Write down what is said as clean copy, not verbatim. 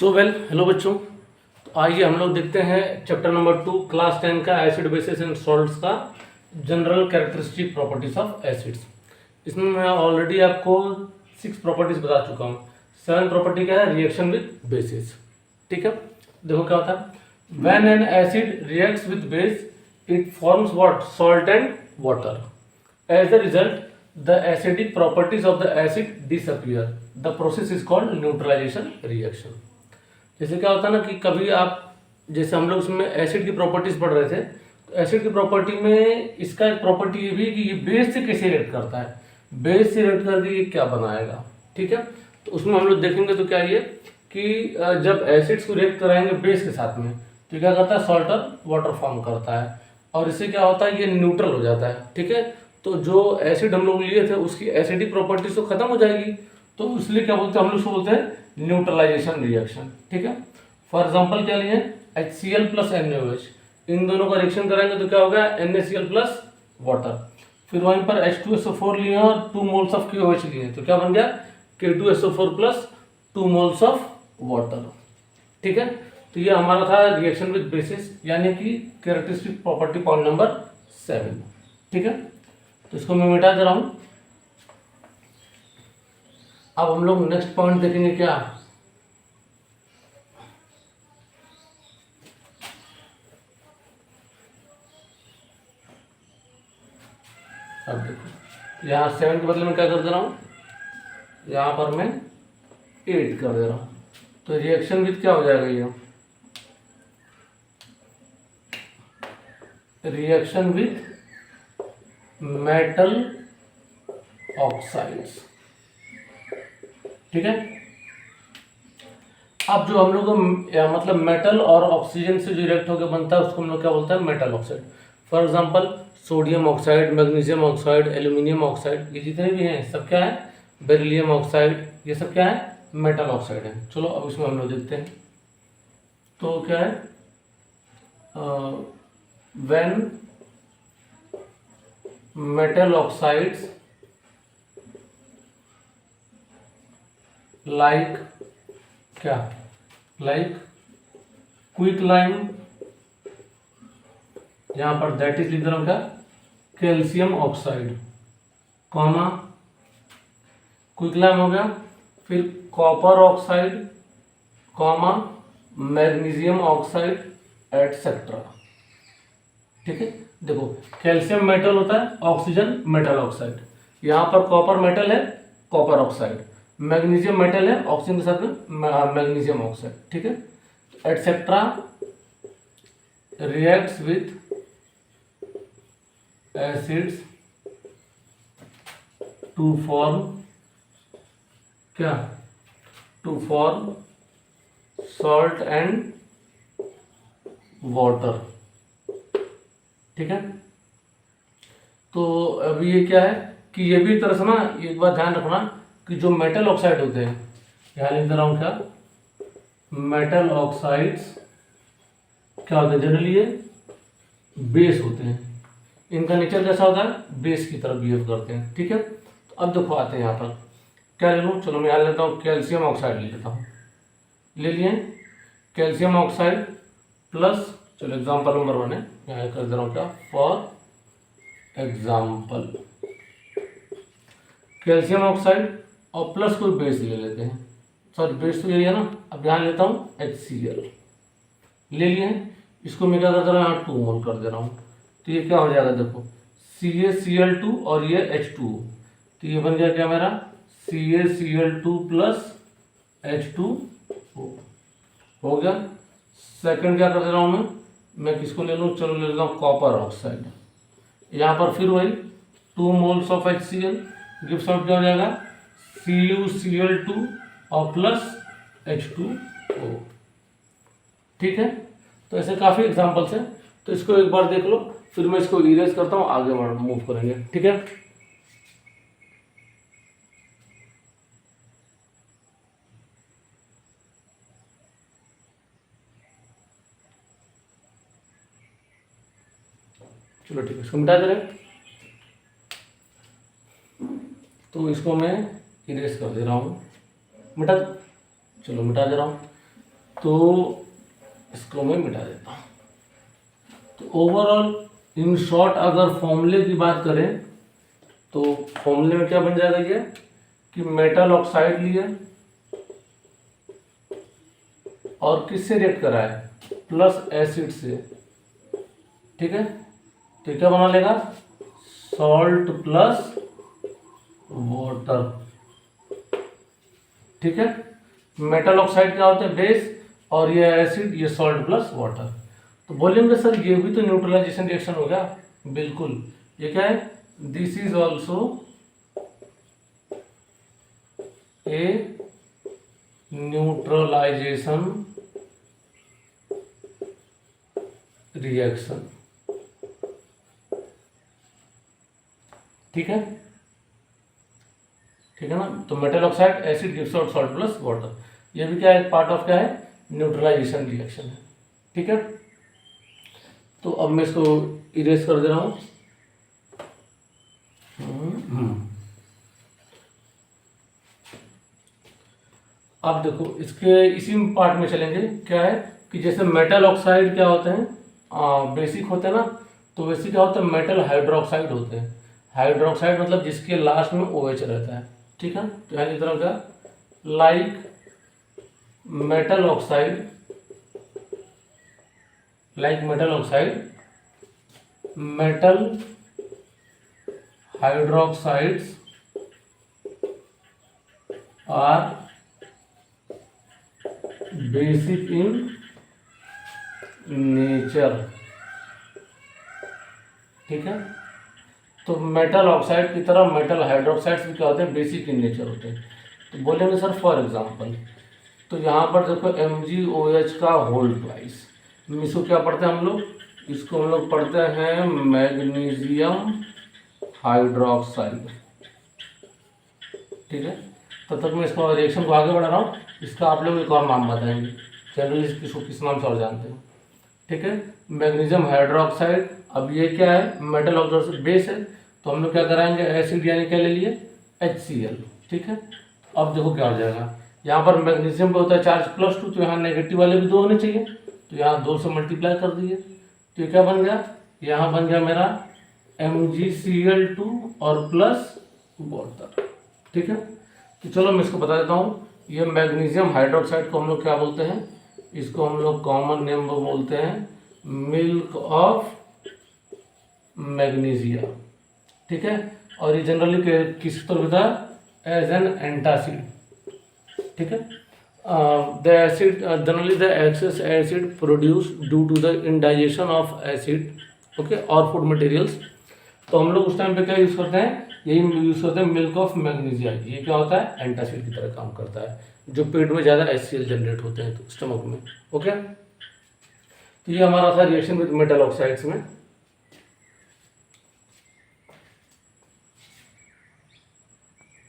Hello बच्चों। तो आइए हम लोग देखते हैं चैप्टर नंबर 2 क्लास 10 का एसिड बेसिस एंड सॉल्ट्स का general characteristic properties of acids. इसमें मैं ऑलरेडी आपको 6 प्रॉपर्टीज बता चुका हूँ। 7 प्रॉपर्टी क्या है? Reaction with basis. ठीक है, देखो क्या होता है। When an acid reacts with base it forms what? Salt and water. As a result, the acidic properties of the acid disappear. The process is called neutralization reaction. जैसे क्या होता है ना कि कभी आप, जैसे हम लोग उसमें एसिड की प्रॉपर्टीज पढ़ रहे थे, तो एसिड की प्रॉपर्टी में इसका एक प्रॉपर्टी ये भी है कि ये बेस से कैसे रिएक्ट करता है, बेस से रिएक्ट करके ये क्या बनाएगा। ठीक है, तो उसमें हम लोग देखेंगे तो क्या ये कि जब एसिड्स को रिएक्ट कराएंगे बेस के साथ में तो क्या करता है? सॉल्ट और वाटर फॉर्म करता है और इससे क्या होता है? ये न्यूट्रल हो जाता है। ठीक है, तो जो एसिड हम लोग लिए थे उसकी एसिडिक प्रॉपर्टीज तो खत्म हो जाएगी, तो इसलिए क्या बोलते हैं हम लोग उसको बोलते हैं न्यूट्रलाइजेशन रिएक्शन। ठीक है, फॉर एग्जांपल क्या लिए? HCl प्लस NaOH, इन दोनों का रिएक्शन करेंगे तो क्या होगा? NaCl plus water. फिर वहीं पर H2SO4 लिए और 2 मोल्स ऑफ KOH लिए तो क्या बन गया? K2SO4 plus 2 moles of water. ठीक है, तो ये हमारा था रिएक्शन विद बेसिस यानी कि कैरेक्टरिस्टिक प्रॉपर्टी पॉइंट नंबर 7। ठीक है, तो इसको मैं मिटा दे रहा हूं। अब हम लोग नेक्स्ट पॉइंट देखेंगे क्या? अब देखो, यहाँ 7 के बदले में क्या कर दे रहा हूँ? यहाँ पर मैं 8 कर दे रहा हूँ, तो रिएक्शन विद क्या हो जाएगा? ये रिएक्शन विद मेटल ऑक्साइड्स। ठीक है, अब जो हम लोग मतलब मेटल और ऑक्सीजन से जो रिएक्ट होकर बनता है उसको हम लोग क्या बोलते हैं? Metal oxide. For example sodium oxide, magnesium oxide, aluminium oxide, ये जितने भी हैं सब क्या है? बेरिलियम ऑक्साइड, ये सब क्या है? मेटल ऑक्साइड है। चलो अब इसमें हम लोग देखते हैं तो क्या है। व्हेन metal oxides like क्या? like quicklime, यहां पर दैट इज लिख रहा हूं क्या? कैल्शियम ऑक्साइड कॉमा क्विकलाइम हो गया, फिर copper oxide comma magnesium oxide etcetera. ठीक है, देखो कैल्शियम मेटल होता है, ऑक्सीजन मेटल ऑक्साइड, यहाँ पर कॉपर मेटल है, कॉपर ऑक्साइड, मैग्नीशियम मेटल है, ऑक्सीजन के साथ में मैग्नीशियम ऑक्साइड। ठीक है, etcetera reacts with acids to form क्या? To form salt and water. ठीक है, तो अभी ये क्या है कि ये भी तरह से ना एक बात ध्यान रखना कि जो मेटल ऑक्साइड होते हैं, यहाँ लिख दे रहा हूँ क्या? मेटल ऑक्साइड्स क्या होते हैं? जनरली ये बेस होते हैं, इनका नेचर कैसा होता है? बेस की तरह बिहेव करते हैं। ठीक है, तो अब देखो आते हैं यहाँ पर क्या ले लूँ? चलो मैं यहाँ लेता हूँ कैल्शियम ऑक्साइड ले लेता हूँ, ले लिए कैल्शियम ऑक्साइड प्लस, चलो एग्जाम्पल नंबर 1 है, यहाँ कर दे रहा हूँ क्या? फॉर एग्जाम्पल कैल्शियम ऑक्साइड और प्लस कोई बेस ले लेते हैं, सॉरी बेस तो यही है ना। अब यहाँ लेता हूँ HCl ले लिए, इसको मैं क्या कर दे रहा हूँ? यहाँ 2 मोल कर दे रहा हूँ, तो ये क्या हो जाएगा? देखो CaCl2 और ये H2O, तो ये बन गया क्या मेरा? CaCl2 प्लस H2O हो गया। सेकंड क्या कर दे रहा हूँ मैं किसको ले लूँ? चलो ले लेता हूँ कॉपर ऑक्साइड, यहाँ पर फिर वही 2 moles of HCl gives out क्या हो जाएगा? CuCl2 और प्लस H2O। ठीक है, तो ऐसे काफ़ी एग्जांपल्स हैं, तो इसको एक बार देख लो, फिर मैं इसको इरेज करता हूँ, आगे मूव करेंगे। ठीक है, चलो ठीक है, इसको मिटा दे रहे हैं। इसको मैं इरेज कर दे रहा हूँ, मिटा, चलो मिटा दे रहा हूँ। तो इसको मैं मिटा देता हूँ। तो ओवरऑल इन शॉर्ट अगर फॉर्मूले की बात करें तो फॉर्मूले में क्या बन जाएगा ये कि मेटल ऑक्साइड लिया और किससे रिएक्ट करा है प्लस एसिड से, ठीक है। तो क्या बना लेगा सॉल्ट प्लस वाटर, ठीक है। मेटल ऑक्साइड क्या होता है बेस और ये एसिड ये सॉल्ट प्लस वाटर। तो बोलेंगे सर ये भी तो न्यूट्रलाइजेशन रिएक्शन हो गया, बिल्कुल। ये क्या है this is also a neutralisation reaction, ठीक है, ठीक है ना। तो metal oxide acid gives out salt plus water, ये भी क्या है पार्ट ऑफ क्या है न्यूट्रलाइजेशन रिएक्शन है, ठीक है। तो अब मैं इसको इरेज कर दे रहा हूं। अब देखो इसके इसी पार्ट में चलेंगे। क्या है कि जैसे मेटल ऑक्साइड क्या होते हैं बेसिक होते हैं ना, तो बेसिक क्या होता है मेटल हाइड्रोक्साइड होते हैं। हाइड्रोक्साइड मतलब जिसके लास्ट में OH रहता है, ठीक है। तो यहाँ की तरह क्या like metal oxide, like metal oxide metal hydroxides are basic in nature, ठीक है। तो मेटल ऑक्साइड की तरह मेटल हाइड्रोक्साइड्स भी क्या होते हैं बेसिक इन नेचर होते हैं। तो बोलेंगे सर फॉर एग्जांपल, तो यहाँ पर देखो MgOH का होल ट्वाइस, इसको क्या पढ़ते हैं हम लोग, इसको हम लोग पढ़ते हैं मैग्नीशियम हाइड्रोक्साइड, ठीक है। तब तक मैं इसको रिएक्शन को आगे बढ़ा रहा हूँ। इसका आप लोग एक और नाम बताएंगे, जनरली इसको किस नाम से और जानते हैं, ठीक है। मैग्नीशियम हाइड्रोक्साइड, अब ये क्या है मेटल ऑक्साइड बेस है, तो हम लोग क्या कराएंगे एसिड यानी क्या ले लिए HCl, ठीक है। अब देखो क्या हो जाएगा, यहाँ पर मैग्नीशियम पे होता है चार्ज +2, तो यहाँ नेगेटिव वाले भी 2 होने चाहिए, तो यहाँ 2 से मल्टीप्लाई कर दिए, तो ये क्या बन गया, यहाँ बन गया मेरा MgCl2 और प्लस वाटर, ठीक है। तो चलो मैं इसको बता देता हूँ। ये मैग्नीशियम हाइड्रोक्साइड को हम लोग क्या बोलते हैं, इसको हम लोग कॉमन नेम बोलते हैं मिल्क ऑफ मैग्नीशिया, ठीक है। और ये जनरली किस तरह होता है एज एन एंटासिड, ठीक है। The acid generally the excess acid produce due to the indigestion of acid, okay, और फूड मटेरियल्स। तो हम लोग उस टाइम पे क्या यूज़ करते हैं, यही यूज़ करते हैं मिल्क ऑफ मैग्नीशिया। ये क्या होता है एंटासिड की तरह काम करता है, जो पेट में ज़्यादा HCl जनरेट होते हैं तो स्टमक में, ओके। तो ये हमारा था रिएक्शन विद मेटल ऑक्साइड्स में।